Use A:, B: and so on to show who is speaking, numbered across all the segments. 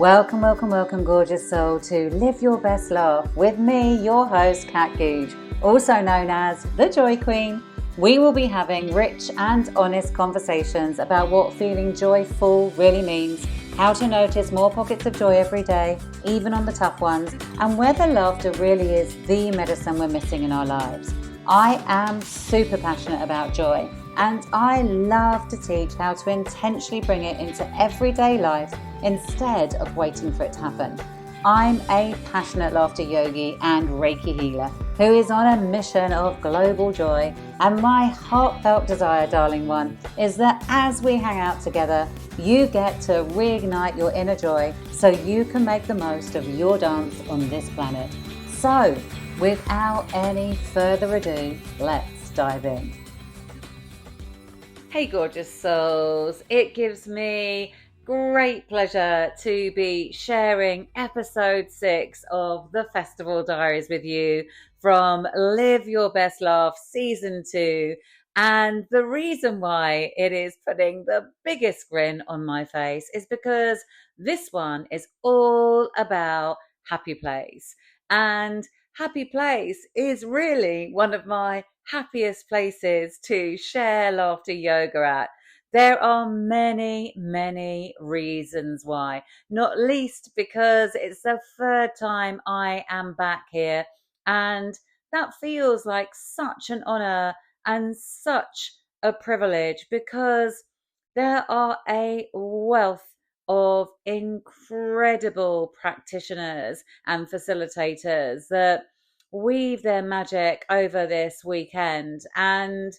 A: Welcome, welcome, welcome, gorgeous soul, to Live Your Best Life with me, your host, Kat Googe, also known as the Joy Queen. We will be having rich and honest conversations about what feeling joyful really means, how to notice more pockets of joy every day, even on the tough ones, and whether laughter really is the medicine we're missing in our lives. I am super passionate about joy, and I love to teach how to intentionally bring it into everyday life instead of waiting for it to happen. I'm a passionate laughter yogi and Reiki healer who is on a mission of global joy, and my heartfelt desire, darling one, is that as we hang out together, you get to reignite your inner joy so you can make the most of your dance on this planet. So, without any further ado, let's dive in. Hey gorgeous souls, it gives me great pleasure to be sharing episode 6 of the Festival Diaries with you from Live Your Best Life season 2. And the reason why it is putting the biggest grin on my face is because this one is all about happy place. And happy place is really one of my happiest places to share laughter yoga at. There are many, many reasons why, not least because it's the third time I am back here, and that feels like such an honor and such a privilege because there are a wealth of incredible practitioners and facilitators that weave their magic over this weekend. And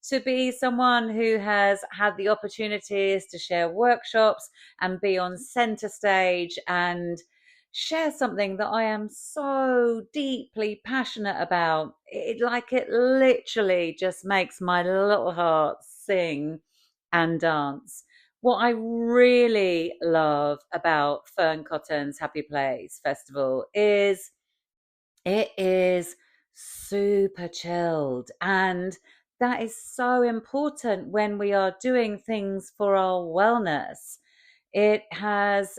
A: to be someone who has had the opportunities to share workshops and be on center stage and share something that I am so deeply passionate about, it literally just makes my little heart sing and dance. What I really love about Fearne Cotton's Happy Place Festival is it is super chilled, and that is so important when we are doing things for our wellness. It has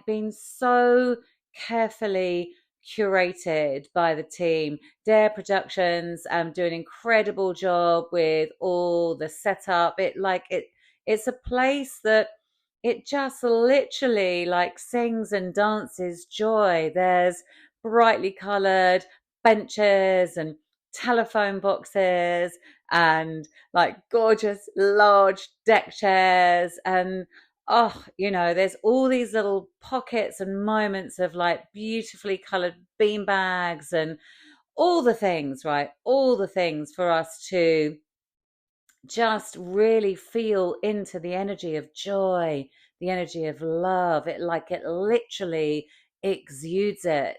A: been so carefully curated by the team. Dare Productions do an incredible job with all the setup. It's a place that it just literally sings and dances joy. There's brightly coloured benches and telephone boxes and gorgeous large deck chairs, and there's all these little pockets and moments of beautifully coloured bean bags and all the things, right? All the things for us to just really feel into the energy of joy, the energy of love. It literally exudes it.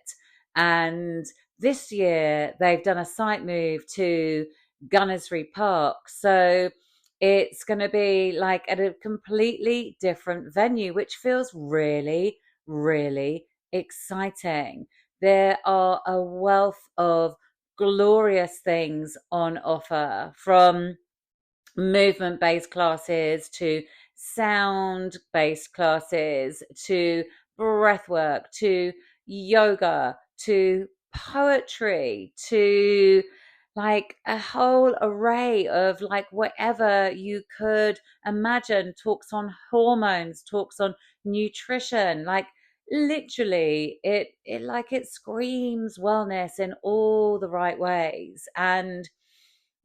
A: And this year they've done a site move to Gunnersbury Park. So it's going to be at a completely different venue, which feels really, really exciting. There are a wealth of glorious things on offer, from movement-based classes to sound-based classes to breathwork to yoga to poetry to a whole array of whatever you could imagine. Talks on hormones, talks on nutrition, literally it screams wellness in all the right ways. And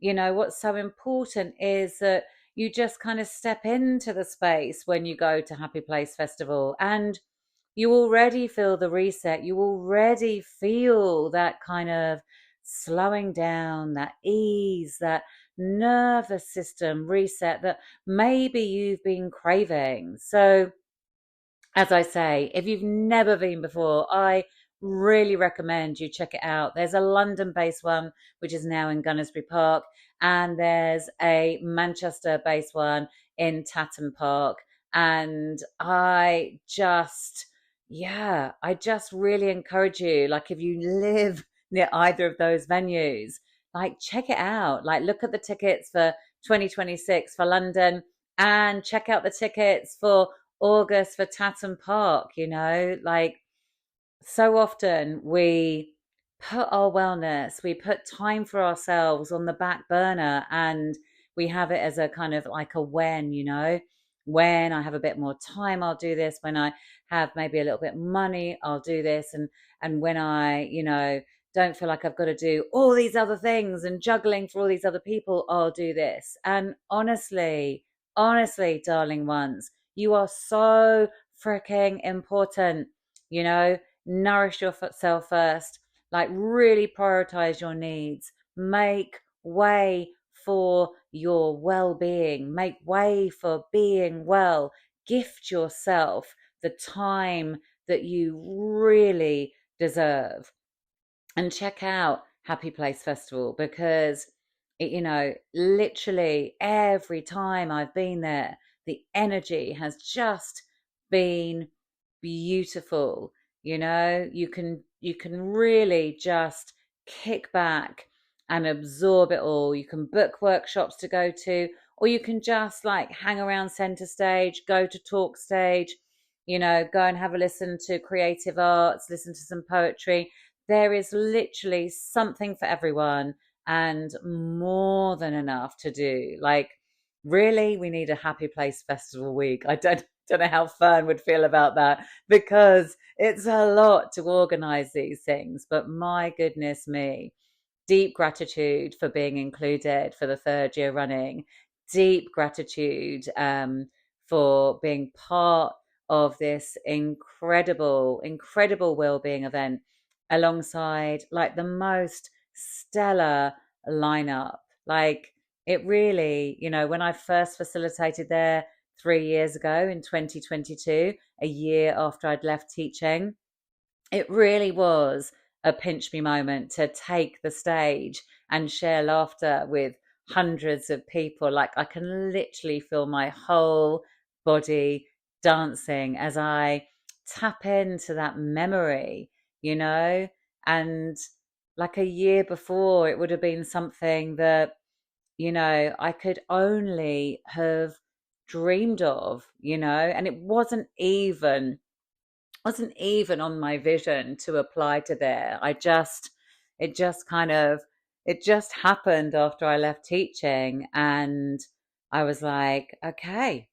A: what's so important is that you just kind of step into the space when you go to Happy Place Festival, and you already feel the reset. You already feel that kind of slowing down, that ease, that nervous system reset that maybe you've been craving. So, as I say, if you've never been before, I really recommend you check it out. There's a London-based one, which is now in Gunnersbury Park, and there's a Manchester-based one in Tatton Park. And I just really encourage you, if you live near either of those venues, check it out. Look at the tickets for 2026 for London, and check out the tickets for August for Tatton Park, you know, like so often we put our wellness, we put time for ourselves on the back burner, and we have it as a kind of like a when, you know, when I have a bit more time, I'll do this. When I have maybe a little bit of money, I'll do this. And when I, you know, don't feel like I've got to do all these other things and juggling for all these other people, I'll do this. And honestly, darling ones, you are so freaking important, you know. Nourish yourself first, like really prioritize your needs, make way for your well-being, make way for being well, gift yourself the time that you really deserve. And check out Happy Place Festival, because it, you know, literally every time I've been there, the energy has just been beautiful. You know, you can really just kick back and absorb it all. You can book workshops to go to, or you can just like hang around center stage, go to talk stage, you know, go and have a listen to creative arts, listen to some poetry. There is literally something for everyone, and more than enough to do. Like, really, we need a Happy Place Festival week. I don't know how Fearne would feel about that, because it's a lot to organize these things. But my goodness me, deep gratitude for being included for the third year running, deep gratitude for being part of this incredible well-being event, alongside like the most stellar lineup. Like, it really, you know, when I first facilitated there 3 years ago in 2022, a year after I'd left teaching, it really was a pinch me moment to take the stage and share laughter with hundreds of people. Like, I can literally feel my whole body dancing as I tap into that memory, you know. And like a year before, it would have been something that, you know, I could only have dreamed of, you know, and it wasn't even on my vision to apply to there. It just kind of, it just happened after I left teaching. And I was like, okay,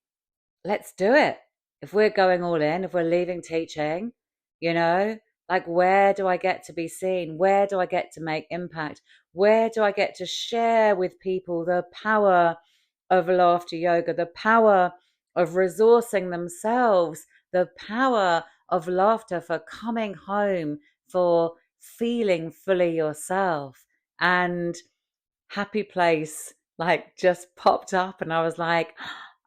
A: let's do it. If we're going all in, if we're leaving teaching, you know, like, where do I get to be seen? Where do I get to make impact? Where do I get to share with people the power of laughter yoga, the power of resourcing themselves, the power of laughter for coming home, for feeling fully yourself? And Happy Place like just popped up, and I was like,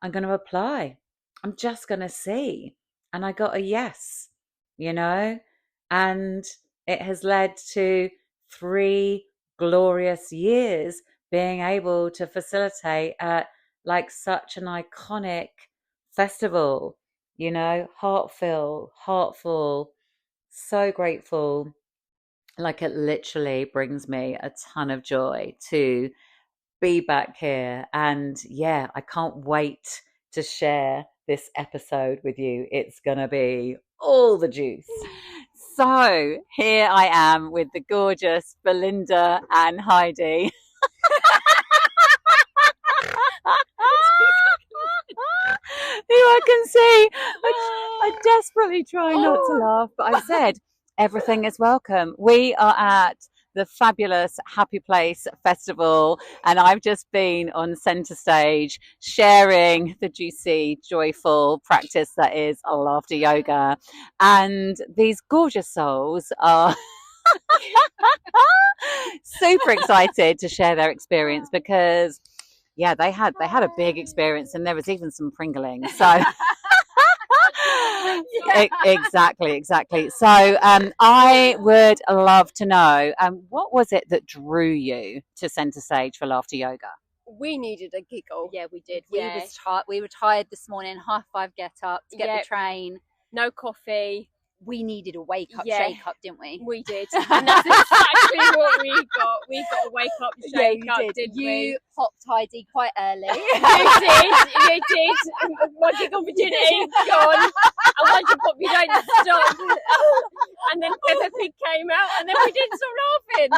A: I'm going to apply. I'm just going to see. And I got a yes, you know, and it has led to 3 glorious years being able to facilitate at like such an iconic festival, you know, heartful, so grateful. Like, it literally brings me a ton of joy to be back here. And yeah, I can't wait to share this episode with you. It's going to be all the juice. So here I am with the gorgeous Belinda and Heidi. Who I can see. I desperately try not to laugh, but I said everything is welcome. We are at the fabulous Happy Place Festival, and I've just been on centre stage sharing the juicy, joyful practice that is laughter yoga. And these gorgeous souls are super excited to share their experience, because yeah, they had a big experience, and there was even some pringling. So exactly. So I would love to know, what was it that drew you to centre stage for laughter yoga?
B: We needed a giggle.
C: Yeah, we did.
B: Yeah.
C: We were tired this morning. 5:30 get up to get
B: Yeah.
C: the train.
B: No coffee.
C: we needed a wake up,
B: Yeah.
C: shake up, didn't we?
B: We did, and that's exactly what we got. We got a wake up, shake up, didn't
C: You
B: we?
C: popped Heidi quite early.
B: You did. My giggle virginity gone. And once you pop, you don't stop. And then Peppa Pig came out, and then we didn't stop laughing.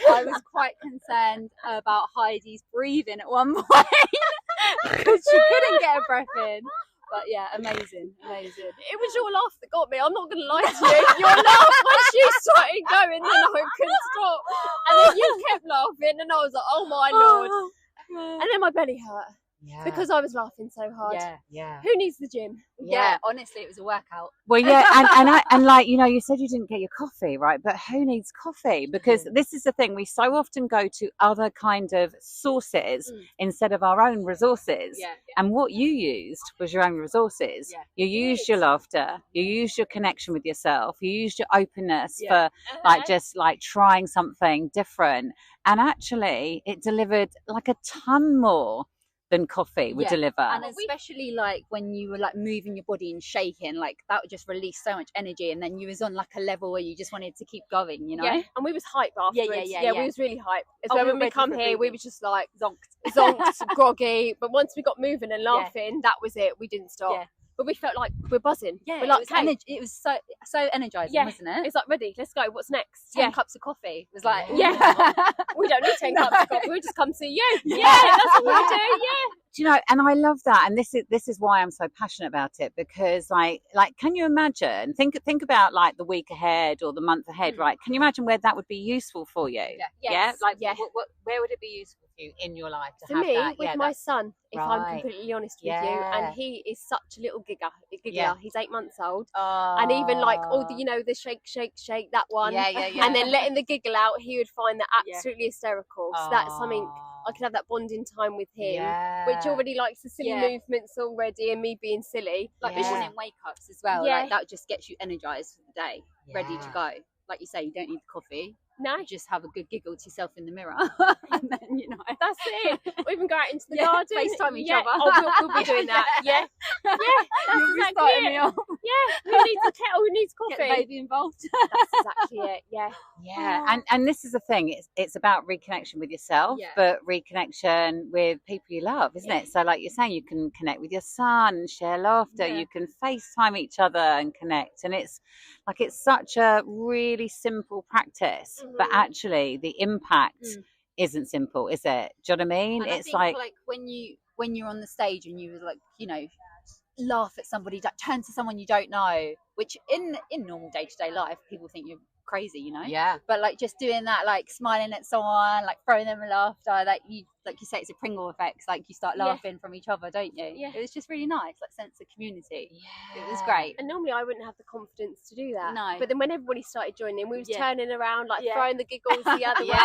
C: I was quite concerned about Heidi's breathing at one point because she couldn't get her breath in. But yeah, amazing.
B: It was your laugh that got me. I'm not going to lie to you. Your laugh when she started going, then I couldn't stop. And then you kept laughing, and I was like, oh my lord. And then my belly hurt because I was laughing so hard.
A: Yeah.
B: Who needs the gym?
C: Yeah, honestly, it was a workout.
A: Well, yeah, and like, you know, you said you didn't get your coffee, right? But who needs coffee? Because this is the thing, we so often go to other kind of sources instead of our own resources.
C: Yeah.
A: And what you used was your own resources.
C: Yeah.
A: You used your laughter, you used your connection with yourself, you used your openness for like just like trying something different. And actually, it delivered like a ton more than coffee would deliver.
C: And especially like when you were like moving your body and shaking, like that would just release so much energy, and then you was on like a level where you just wanted to keep going, you know?
B: Yeah, and we was hyped afterwards.
C: Yeah.
B: We was really hyped.
C: Oh,
B: So
C: we were
B: when we
C: ready
B: come
C: for
B: here,
C: food.
B: we were just like zonked, groggy. But once we got moving and laughing, that was it. We didn't stop.
C: Yeah.
B: But we felt like we're buzzing.
C: Yeah,
B: we're like,
C: it was so energizing, wasn't it?
B: It's like, ready, let's go. What's next?
C: 10 cups of coffee. It was like,
B: We don't need 10 cups of coffee. We just come see you. Yeah, that's what we do. Yeah.
A: Do you know, and I love that, and this is why I'm so passionate about it, because like can you imagine, think about like the week ahead or the month ahead, right? Can you imagine where that would be useful for you? Where would it be useful for you in your life to
B: For
A: have
B: me,
A: that?
B: with my son, if I'm
A: Right.
B: completely honest with you,
A: Yeah.
B: and he is such a little giggler.
A: Yeah.
B: He's 8 months old, and even like all the, you know, the shake, that one, and then letting the giggle out, he would find that absolutely hysterical. So that's something I could have, that bonding time with him, which already likes the silly movements already, and me being silly.
C: like morning wake ups as well.
B: Yeah.
C: Like that just gets you energized for the day, ready to go. Like you say, you don't need the coffee.
B: No,
C: You just have a good giggle to yourself in the mirror, and then you know.
B: that's it. Or even go out into the garden,
C: FaceTime each
B: yeah.
C: other.
B: Oh, we'll be doing that. Yeah, that's
C: You'll be
B: exactly
C: starting
B: it.
C: me off.
B: Yeah, who needs a kettle? Who needs
C: Get the
B: coffee?
C: baby involved.
B: That's exactly it. Yeah.
A: And this is the thing, it's about reconnection with yourself, but reconnection with people you love, isn't it? So like you're saying, you can connect with your son and share laughter, you can FaceTime each other and connect, and it's such a really simple practice, but actually the impact isn't simple, is it? Do you know what I mean?
C: And
A: It's
C: I think, like when you're on the stage and you like, you know, laugh at somebody, turn to someone you don't know, which in normal day-to-day life people think you're crazy, you know. But like just doing that, like smiling at someone, like throwing them a laughter, like you say, it's a Pringle effect. Like you start laughing from each other, don't you?
B: Yeah.
C: It was just really nice, like sense of community. It was great.
B: And normally I wouldn't have the confidence to do that.
C: No.
B: But then when everybody started joining, we was turning around, like
C: Yeah.
B: throwing the giggles the other way,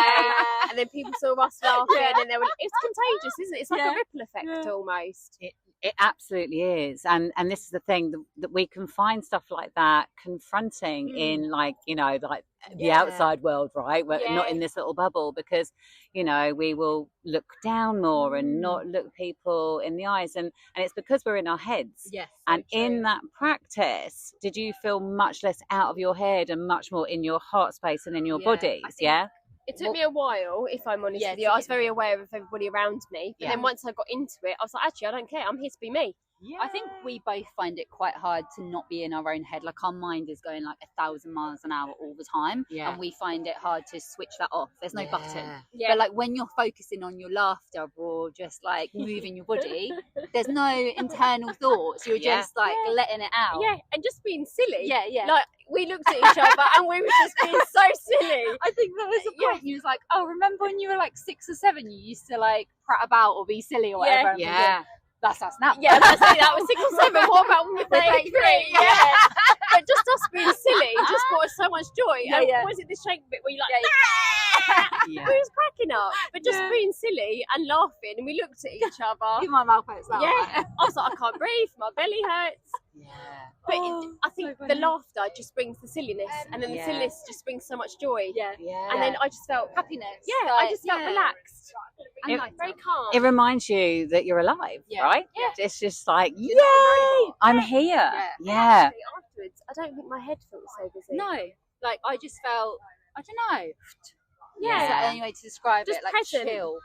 B: and then people saw us laughing, and it's contagious, isn't it? It's like a ripple effect almost.
A: It absolutely is, and this is the thing, that we can find stuff like that confronting in, like, you know, like the outside world, right? We're not in this little bubble, because, you know, we will look down more and not look people in the eyes, and it's because we're in our heads.
C: Yes.
A: And in that practice, did you feel much less out of your head and much more in your heart space and in your bodies?
B: It took me a while, if I'm honest with you. I was very aware of everybody around me. But then once I got into it, I was like, actually, I don't care. I'm here to be me.
C: I think we both find it quite hard to not be in our own head. Like our mind is going like 1,000 miles an hour all the time, and we find it hard to switch that off. There's no button. But like when you're focusing on your laughter or just like moving your body, there's no internal thoughts. You're just like letting it out.
B: Yeah, and just being silly.
C: Yeah.
B: Like we looked at each other and we were just being so silly.
C: I think there was a point you was like, oh, remember when you were like 6 or 7, you used to like prat about or be silly or whatever. That's us now.
B: Yeah, that's it. That was 6 or 7. What about when we were 33? Yeah. But just us being silly just brought us so much joy. Was it the shake bit where you like, we was cracking up, but just being silly and laughing, and we looked at each other.
C: Even my mouth hurts now.
B: I was like, I can't breathe, my belly hurts. But I think the laughter just brings the silliness, and then the silliness just brings so much joy. And then I just felt
C: happiness.
B: I just felt relaxed and
A: It-
B: very calm.
A: It reminds you that you're alive, right?
B: Yeah.
A: It's just like, yay, I'm here.
B: Actually, afterwards, I don't think my head felt so busy.
C: No, like I just felt, I don't know.
B: Yeah.
C: Is that the only way to describe
B: just
C: it? Like
B: present.
C: chill.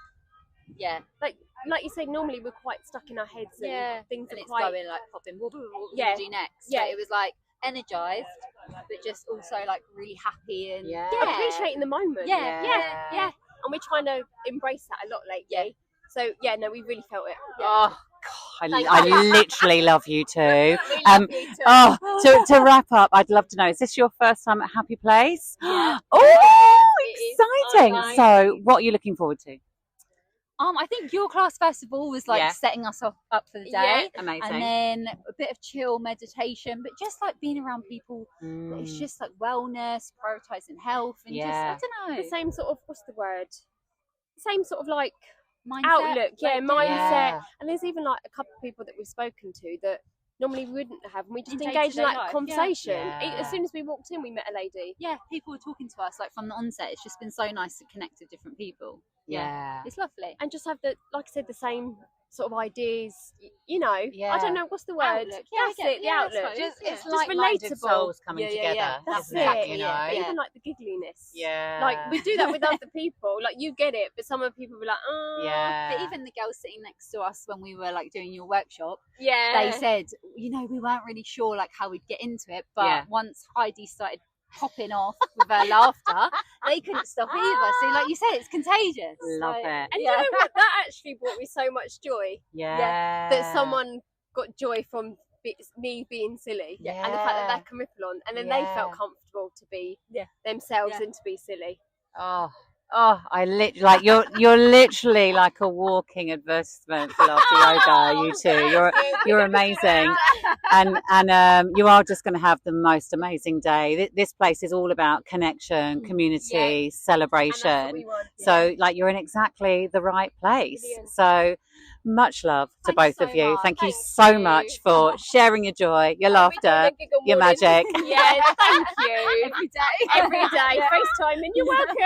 C: Yeah.
B: Like you say, normally we're quite stuck in our heads and things
C: and
B: are
C: it's
B: quite
C: going like popping. What do you do next?
B: Yeah.
C: But it was like energized, but just also like really happy and
B: appreciating the moment.
C: Yeah.
B: And we're trying to embrace that a lot lately.
C: Yeah.
B: So no, we really felt it. Yeah.
A: Oh God, I literally love you too.
B: We love you too.
A: To wrap up, I'd love to know, is this your first time at Happy Place?
B: Yeah.
A: Oh, exciting! So, what are you looking forward to?
C: I think your class first of all was like setting us up for the day.
B: Yeah.
A: Amazing.
C: And then a bit of chill meditation, but just like being around people. It's just like wellness, prioritizing health, and just I don't know.
B: The same sort of same sort of like
C: mindset,
B: outlook, mindset.
A: Yeah.
B: And there's even like a couple of people that we've spoken to that normally we wouldn't have, and we just
C: In
B: engaged in
C: day-to-day
B: like
C: life,
B: conversation.
A: Yeah.
B: As soon as we walked in, we met a lady.
C: Yeah, people were talking to us like from the onset. It's just been so nice to connect with different people.
A: Yeah.
C: It's lovely.
B: And just have like I said, the same sort of ideas, you know.
A: Yeah.
B: I don't know what's the word.
C: Outlook.
B: That's it, the outlook.
A: It's
B: just
A: like-minded
B: relatable.
A: souls coming together.
B: That's
A: isn't
B: it.
A: You know.
B: Even like the giggliness.
A: Yeah.
B: Like we do that with other people. Like you get it, but some of the people be like, oh.
A: Yeah.
C: But even the girls sitting next to us when we were like doing your workshop,
B: Yeah.
C: they said, you know, we weren't really sure like how we'd get into it, but once Heidi started popping off with her laughter, they couldn't stop either. So like you said, it's contagious.
A: Love it.
B: And you know what? That actually brought me so much joy.
A: Yeah.
B: That someone got joy from me being silly.
A: Yeah.
B: And the fact that that can ripple on. And then they felt comfortable to be themselves and to be silly.
A: Oh, you're literally like a walking advertisement for Laughter Yoga. You two, you're amazing, and you are just going to have the most amazing day. This place is all about connection, community, celebration.
B: And that's what we want.
A: So, like, you're in exactly the right place.
B: Brilliant.
A: So, much love to both
C: so
A: of you.
C: much.
A: Thank you
B: Thank
A: so
B: you.
A: much for sharing your joy, your laughter, your magic.
B: Yeah, thank you.
C: Every day.
B: Every day. FaceTime and you're welcome.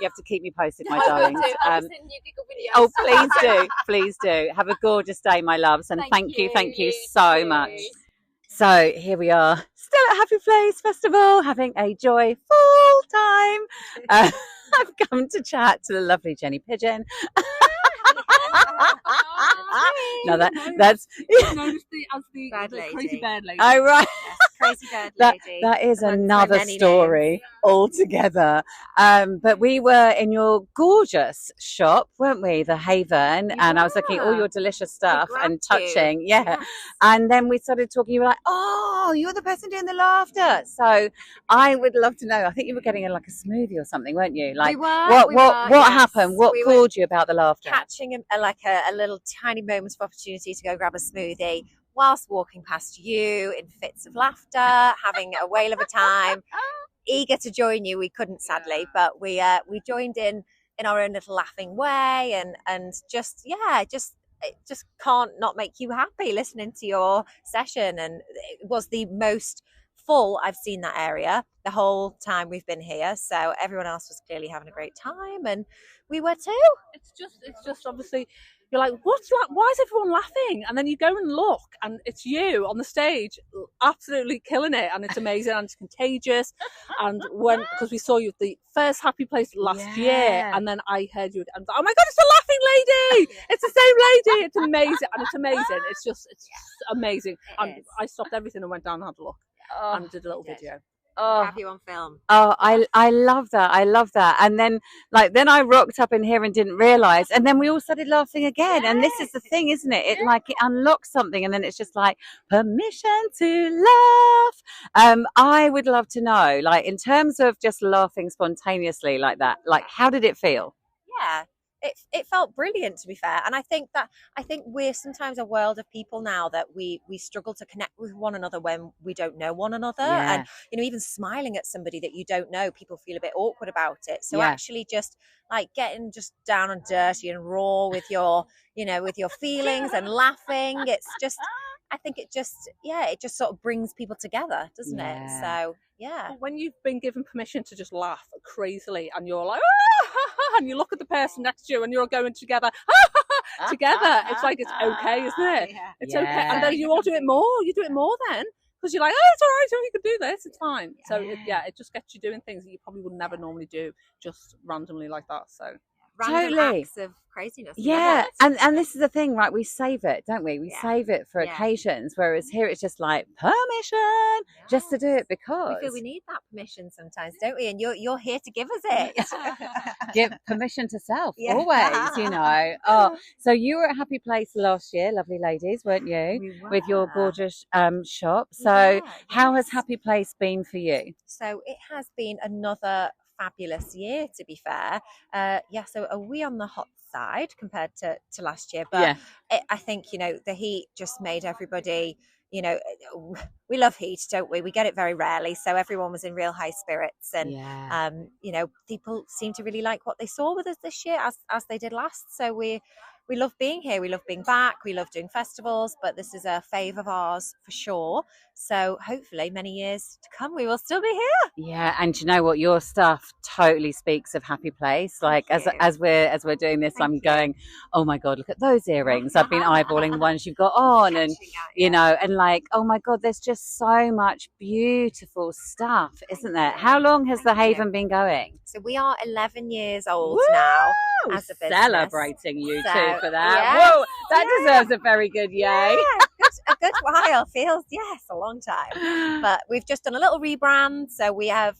A: You have to keep me posted, my
B: I will
A: darlings.
B: do. I'll send you giggle videos.
A: Oh, please do. Have a gorgeous day, my loves, and thank you so much. So here we are, still at Happy Place Festival, having a joyful time. I've come to chat to the lovely Jenny Pigeon. No, that's
D: known as the crazy bird lady.
A: Oh, right.
D: Crazy bird lady.
A: That is another
D: so many
A: story
D: names.
A: altogether. But we were in your gorgeous shop, weren't we? The Haven. And I was looking at all your delicious stuff and touching. Yes. And then we started talking. You were like, oh, you're the person doing the laughter. So I would love to know. I think you were getting like a smoothie or something, weren't you? Like, what happened? What called you about the laughter?
D: Catching a little tiny moment of opportunity to go grab a smoothie whilst walking past you in fits of laughter, having a whale of a time. Eager to join you. We couldn't, sadly, but we joined in our own little laughing way, and it just can't not make you happy listening to your session. And it was the most full I've seen that area the whole time we've been here. So everyone else was clearly having a great time, and we were too.
E: It's just obviously you're like, why is everyone laughing? And then you go and look, and it's you on the stage, absolutely killing it, and it's amazing and it's contagious. And because we saw you at the first Happy Place last year, and then I heard you, and oh my God, it's the laughing lady! It's the same lady. It's amazing, and it's amazing. It's amazing. And I stopped everything and went down and had a look and did a little video.
D: Have you on film?
A: Oh, I love that. And then I rocked up in here and didn't realise, and then we all started laughing again. And this is the thing, isn't it? It unlocks something, and then it's just like permission to laugh. I would love to know, like, in terms of just laughing spontaneously like that, like, how did it feel?
D: Yeah. It felt brilliant, to be fair. And I think we're sometimes a world of people now that we struggle to connect with one another when we don't know one another. And even smiling at somebody that you don't know, people feel a bit awkward about it. So actually just like getting just down and dirty and raw with your feelings and laughing, it's just, I think it just sort of brings people together, doesn't it? So yeah.
E: When you've been given permission to just laugh crazily, and you're like, and you look at the person next to you, and you're going together, together. It's like, it's okay, isn't it? It's okay. And then you all do it more. You do it more then, because you're like, oh, it's all right, if you can do this, it's fine. So it just gets you doing things that you probably would never normally do just randomly like that. So
D: random acts of craziness.
A: Yeah, and this is the thing, right? We save it, don't we? We save it for occasions, whereas here it's just like permission just to do it because
D: we feel we need that permission sometimes, don't we? And you're here to give us it.
A: Give permission to self always, you know. Oh, so you were at Happy Place last year, lovely ladies, weren't you?
D: We were.
A: With your gorgeous shop. So how has Happy Place been for you?
D: So it has been another fabulous year, to be fair. So are we on the hot side compared to last year? But I think, you know, the heat just made everybody, you know, we love heat, don't we? We get it very rarely. So everyone was in real high spirits, and you know, people seem to really like what they saw with us this year as they did last. So we love being here. We love being back. We love doing festivals, but this is a fave of ours for sure. So hopefully many years to come, we will still be here.
A: Yeah. And you know what? Your stuff totally speaks of Happy Place. Like as we're doing this, I'm going, oh my God, look at those earrings. I've been eyeballing the ones you've got on, and you know, and like, oh my God, there's just so much beautiful stuff, isn't there? How long has the Haven been going?
D: So we are 11 years old now as a business.
A: Celebrating you too for that. Whoa, that deserves a very good yay.
D: A good while. Feels, a long time. But we've just done a little rebrand. So we have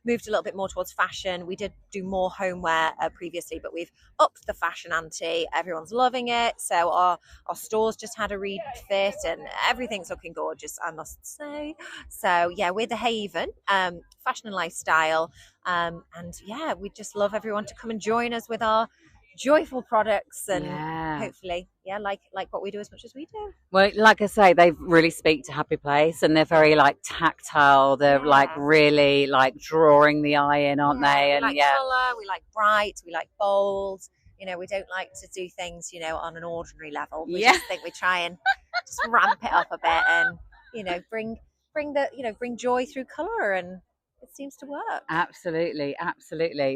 D: moved a little bit more towards fashion. We did do more homeware previously, but we've upped the fashion ante. Everyone's loving it. So our stores just had a refit, and everything's looking gorgeous, I must say. So yeah, we're the Haven, fashion and lifestyle. And we just love everyone to come and join us with our joyful products, and hopefully like what we do as much as we do.
A: Well, like I say, they really speak to Happy Place, and they're very like tactile. They're like really like drawing the eye in, aren't they? And
D: we like colour, we like bright, we like bold. You know, we don't like to do things, you know, on an ordinary level. We just think we try and just ramp it up a bit, and you know, bring joy through colour, and it seems to work.
A: Absolutely.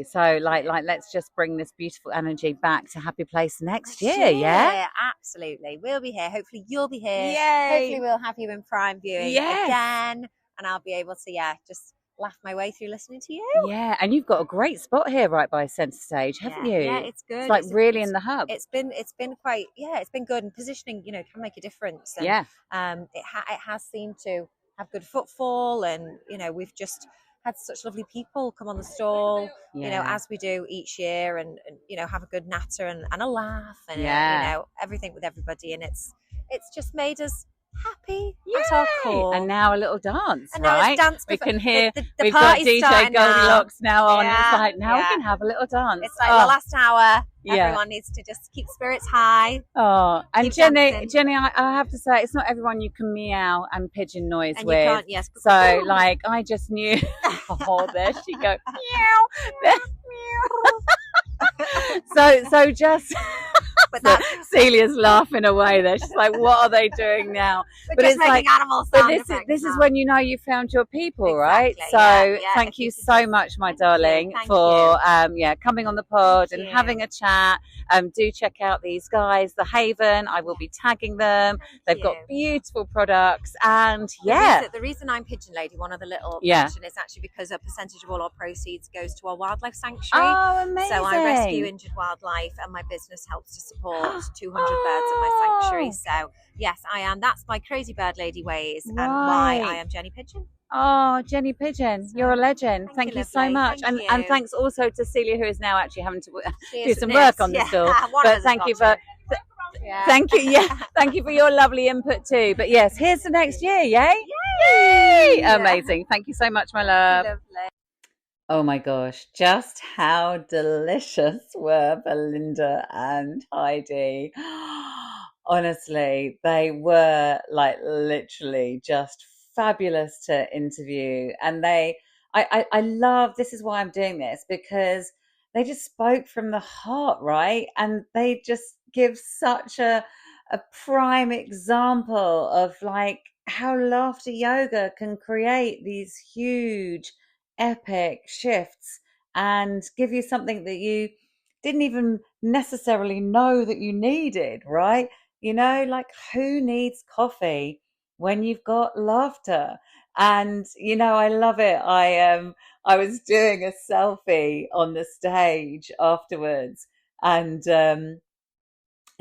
A: So like let's just bring this beautiful energy back to Happy Place next year. Yeah,
D: absolutely. We'll be here. Hopefully you'll be here.
A: Yay.
D: Hopefully we'll have you in prime viewing again, and I'll be able to just laugh my way through listening to you.
A: Yeah, and you've got a great spot here right by centre stage, haven't you?
D: Yeah, it's good.
A: It's like really in the hub.
D: It's been quite it's been good, and positioning, you know, can make a difference. And, it has seemed to have good footfall, and you know, we've just had such lovely people come on the stall, you know, as we do each year, and you know, have a good natter and a laugh, and you know, everything with everybody, and it's just made us happy at our core.
A: And now a little dance,
D: and now it's dance.
A: We can hear
D: the
A: we've got DJ Goldilocks now on.
D: Yeah,
A: it's like now we can have a little dance.
D: It's like the last hour. Everyone needs to just keep spirits high.
A: Oh, and Jenny, I have to say, it's not everyone you can meau and pigeon noise
D: and
A: with.
D: You can't, yes.
A: So, like, I just knew. Oh, there she goes. Meow. So just. But Celia's laughing away there. She's like, what are they doing now?
D: But it's like animal sound
A: this is when you know you found your people, right? So thank you so much, my darling, for coming on the pod and having a chat. Do check out these guys, The Haven. I will be tagging them. They've got beautiful products, and
D: the reason I'm Pigeon Lady, one of the little mention, is actually because a percentage of all our proceeds goes to our wildlife sanctuary.
A: Oh, amazing!
D: So I rescue injured wildlife, and my business helps to support 200 birds at my sanctuary. So yes, I am. That's my crazy bird lady ways, and why I am Jenny Pigeon.
A: Oh, Jenny Pigeon, you're a legend. Thank you so much. And thanks also to Celia, who is now actually having to do some work on the store. But thank you for thank you for your lovely input too. But yes, here's the next year. Yay! Amazing. Thank you so much, my love.
D: Lovely.
A: Oh my gosh, just how delicious were Belinda and Heidi. Honestly, they were like literally just fabulous to interview. And I love, this is why I'm doing this, because they just spoke from the heart, right? And they just give such a prime example of like how laughter yoga can create these huge epic shifts and give you something that you didn't even necessarily know that you needed, right? You know, like who needs coffee when you've got laughter. And, you know, I love it. I was doing a selfie on the stage afterwards, and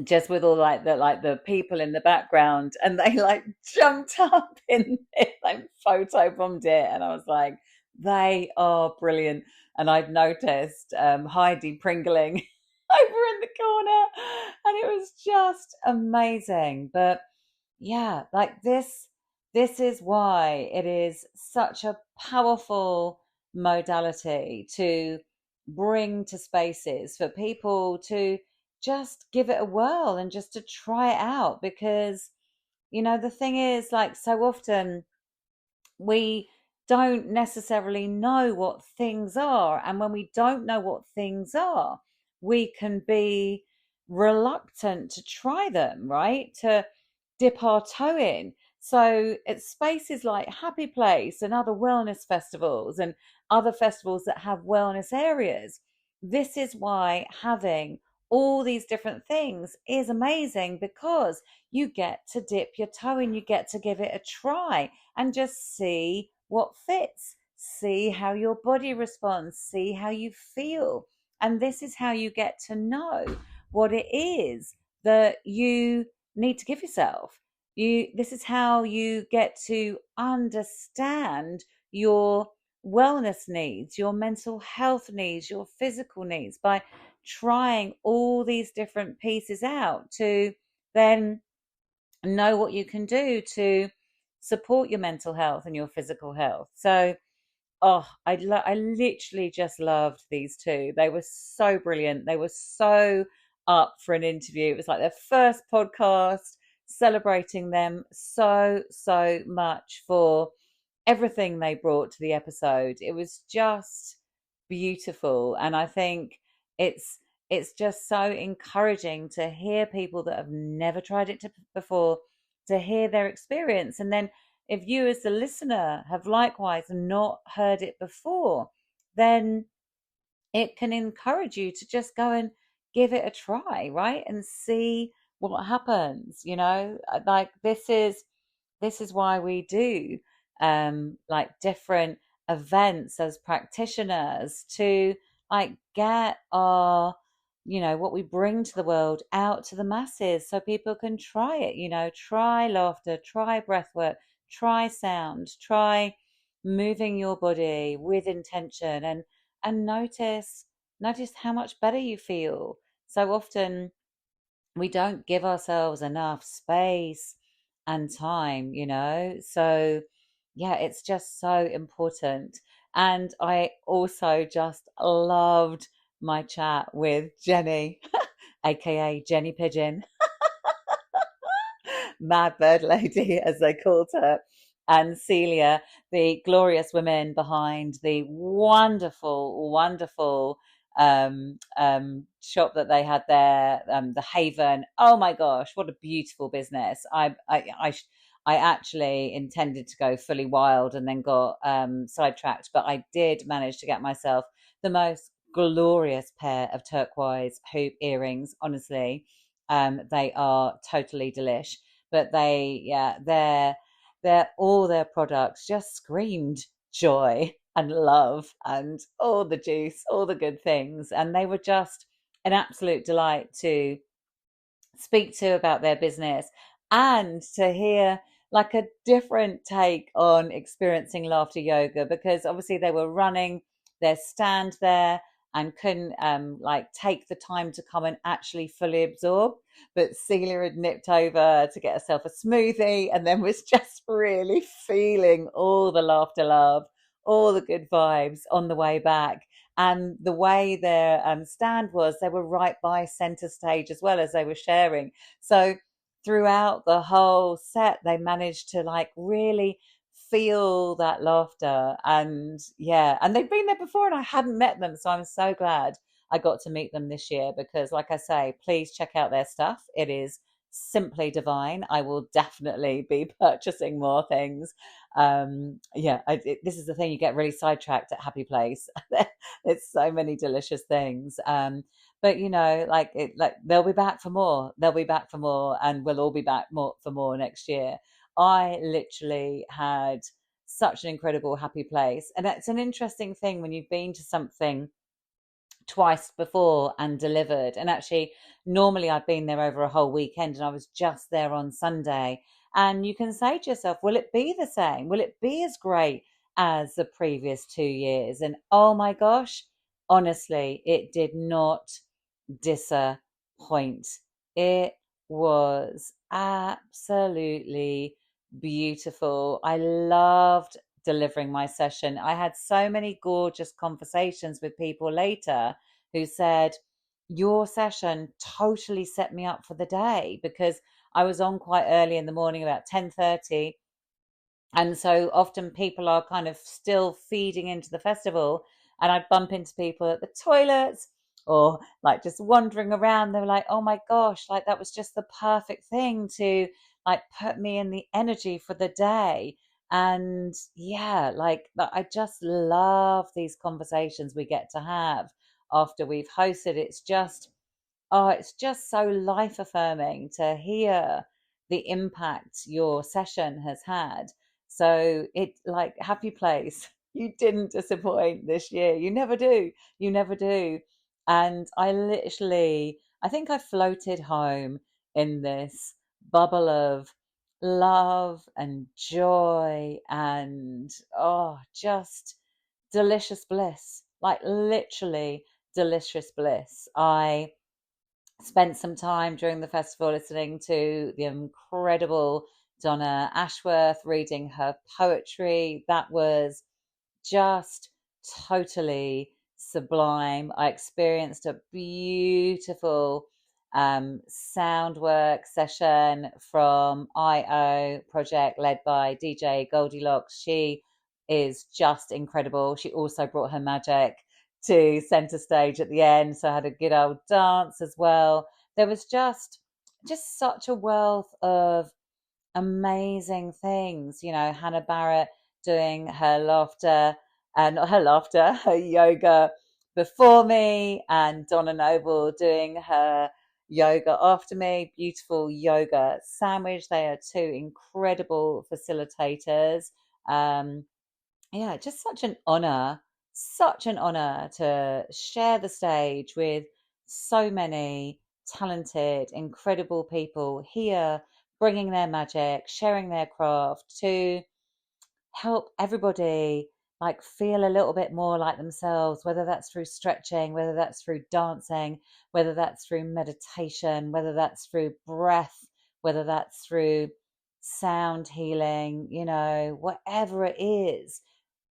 A: just with all like the people in the background, and they like jumped up in it, like photobombed it, and I was like, they are brilliant. And I'd noticed Heidi Pringling over in the corner, and it was just amazing. But yeah, like this is why it is such a powerful modality to bring to spaces for people to just give it a whirl and just to try it out. Because, you know, the thing is, like, so often we don't necessarily know what things are. And when we don't know what things are, we can be reluctant to try them, right? To dip our toe in. So it's spaces like Happy Place and other wellness festivals and other festivals that have wellness areas. This is why having all these different things is amazing, because you get to dip your toe in, you get to give it a try and just see what fits, see how your body responds, see how you feel. And this is how you get to know what it is that you need to give yourself. This is how you get to understand your wellness needs, your mental health needs, your physical needs, by trying all these different pieces out to then know what you can do to support your mental health and your physical health. So, I literally just loved these two. They were so brilliant. They were so up for an interview. It was like their first podcast, celebrating them so much for everything they brought to the episode. It was just beautiful. And I think it's just so encouraging to hear people that have never tried it before, to hear their experience. And then if you as the listener have likewise not heard it before, then it can encourage you to just go and give it a try, right? And see what happens. You know, like this is why we do like different events as practitioners, to like get our, you know, what we bring to the world out to the masses so people can try it. You know, try laughter, try breath work, try sound, try moving your body with intention, and notice how much better you feel. So often we don't give ourselves enough space and time, you know. So yeah, it's just so important. And I also just loved my chat with Jenny, aka Jenny Pigeon, Mad Bird Lady, as they called her, and Celia, the glorious women behind the wonderful shop that they had there, the Haven. Oh my gosh, what a beautiful business! I actually intended to go fully wild and then got sidetracked, but I did manage to get myself the most glorious pair of turquoise hoop earrings. Honestly, they are totally delish. But they're all their products just screamed joy and love and all the juice, all the good things. And they were just an absolute delight to speak to about their business, and to hear like a different take on experiencing laughter yoga, because obviously they were running their stand there and couldn't like take the time to come and actually fully absorb. But Celia had nipped over to get herself a smoothie, and then was just really feeling all the laughter love, all the good vibes on the way back. And the way their stand was, they were right by center stage as well, as they were sharing. So throughout the whole set, they managed to like really feel that laughter. And yeah, and they've been there before and I hadn't met them, so I'm so glad I got to meet them this year, because like I say, please check out their stuff. It is simply divine. I will definitely be purchasing more things. This is the thing, you get really sidetracked at Happy Place. It's so many delicious things. But you know, like they'll be back for more. They'll be back for more, and we'll all be back for more next year. I literally had such an incredible happy place. And that's an interesting thing when you've been to something twice before and delivered. And actually, normally I'd been there over a whole weekend and I was just there on Sunday. And you can say to yourself, will it be the same? Will it be as great as the previous 2 years? And oh my gosh, honestly, it did not disappoint. It was absolutely beautiful. I loved delivering my session. I had so many gorgeous conversations with people later who said, your session totally set me up for the day, because I was on quite early in the morning, about 10:30. And so often people are kind of still feeding into the festival, and I'd bump into people at the toilets or like just wandering around. They were like, oh my gosh, like that was just the perfect thing to like put me in the energy for the day. And yeah, like I just love these conversations we get to have after we've hosted. It's just so life affirming to hear the impact your session has had. So it, like, happy place. You didn't disappoint this year. You never do. You never do. And I think I floated home in this bubble of love and joy and, just delicious bliss. Like, literally delicious bliss. I spent some time during the festival listening to the incredible Donna Ashworth reading her poetry. That was just totally sublime. I experienced a beautiful sound work session from IO project led by DJ Goldilocks. She is just incredible. She also brought her magic to center stage at the end, so I had a good old dance as well. There was just such a wealth of amazing things. Hannah Barrett doing her her yoga before me, and Donna Noble doing her yoga after me. Beautiful yoga sandwich. They are two incredible facilitators. Yeah, just such an honor to share the stage with so many talented, incredible people here, bringing their magic, sharing their craft to help everybody like feel a little bit more like themselves, whether that's through stretching, whether that's through dancing, whether that's through meditation, whether that's through breath, whether that's through sound healing, whatever it is,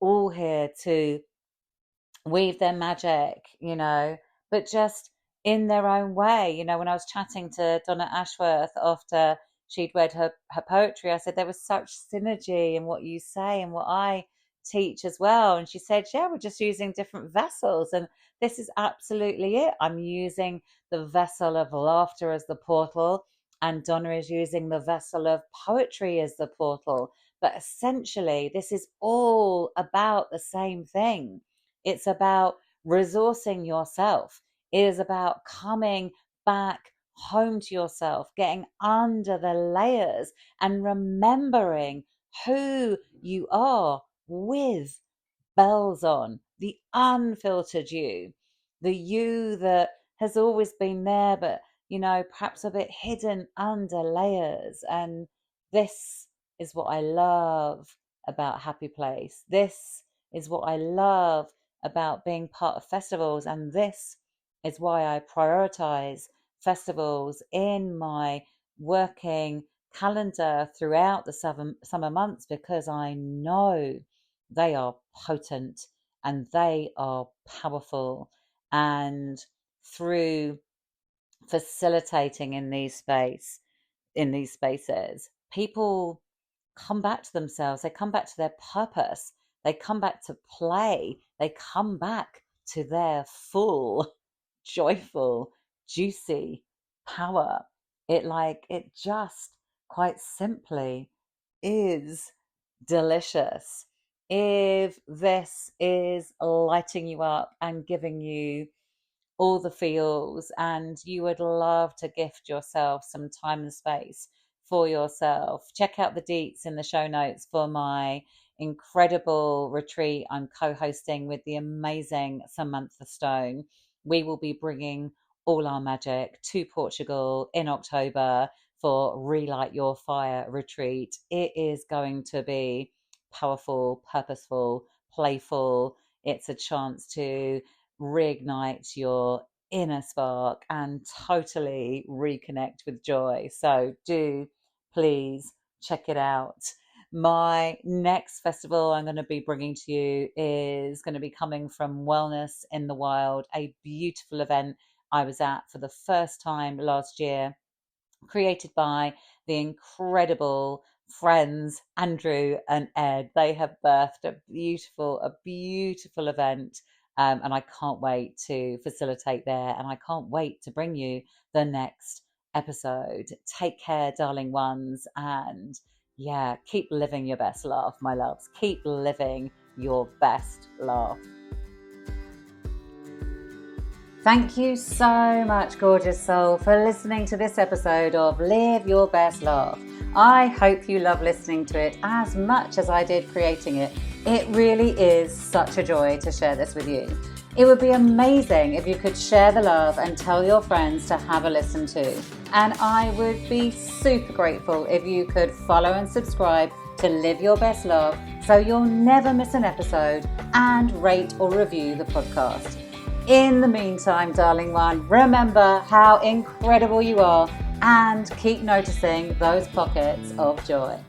A: all here to weave their magic, but just in their own way. When I was chatting to Donna Ashworth after she'd read her poetry, I said there was such synergy in what you say and what I teach as well. And she said, yeah, we're just using different vessels. And this is absolutely it. I'm using the vessel of laughter as the portal, and Donna is using the vessel of poetry as the portal. But essentially, this is all about the same thing. It's about resourcing yourself. It is about coming back home to yourself, getting under the layers and remembering who you are with bells on, the unfiltered you, the you that has always been there, but, perhaps a bit hidden under layers. And this is what I love about Happy Place. This is what I love about being part of festivals. And this is why I prioritize festivals in my working calendar throughout the summer months, because I know they are potent and they are powerful. And through facilitating in these spaces, people come back to themselves, they come back to their purpose, they come back to play, they come back to their full, joyful, juicy power. It just quite simply is delicious. If this is lighting you up and giving you all the feels, and you would love to gift yourself some time and space for yourself. Check out the deets in the show notes for my incredible retreat I'm co-hosting with the amazing Samantha Stone. We will be bringing all our magic to Portugal in October for Relight Your Fire retreat. It is going to be powerful, purposeful, playful. It's a chance to reignite your inner spark and totally reconnect with joy. So do please check it out. My next festival I'm going to be bringing to you is going to be coming from Wellness in the Wild, a beautiful event I was at for the first time last year, created by the incredible friends Andrew and Ed. They have birthed a beautiful event, and I can't wait to facilitate there, and I can't wait to bring you the next episode. Take care, darling ones, and yeah, keep living your best laugh, my loves. Keep living your best laugh. Thank you so much, gorgeous soul, for listening to this episode of Live Your Best Laugh. I hope you love listening to it as much as I did creating it. It really is such a joy to share this with you. It would be amazing if you could share the love and tell your friends to have a listen too. And I would be super grateful if you could follow and subscribe to Live Your Best Laugh so you'll never miss an episode, and rate or review the podcast. In the meantime, darling one, remember how incredible you are and keep noticing those pockets of joy.